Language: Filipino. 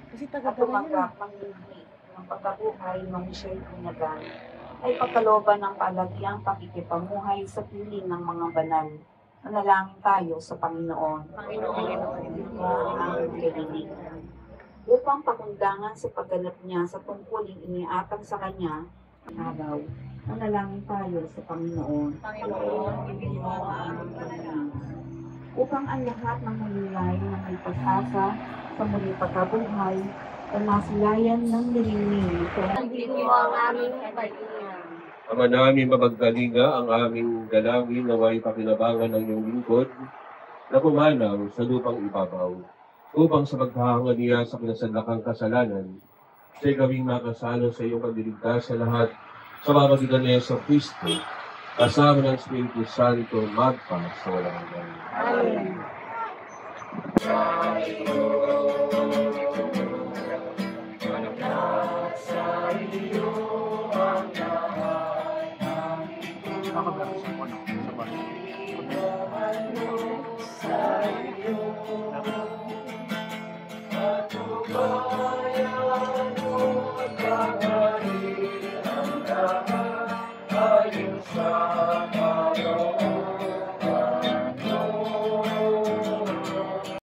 Kasi at taga-dala yun eh. tumanggap ng lihi ng pagkabuhay nung siya'y pinyagan, ay pagkalooban ng palagiang pakikipamuhay sa piling ng mga banal. Manalangin tayo sa Panginoon. Ang kahiling. Upang pakundangan sa pagganap niya sa tungkuling iniatang sa kanya, araw, manalangin tayo sa Panginoon. Upang ang lahat ng malilay na may pag-asa sa muling pagkabuhay ay masilayan ng nilingning ito. ang aming kalinga. Ama namin mapagkalinga, ang aming dalangin naway pakinabangan ng iyong lingkod na pumanaw sa lupang ibabaw, upang sa paghahanga niya sa kinasadlakang kasalanan, siya'y gawing makasalo sa iyong pagliligtas sa lahat sa pamamagitan ni Yesu Kristo, kasama ng Espiritu Santo, magpa sa walang hanggan. Amen. Ako ba sa puno? Sa bahay. Sa iyo,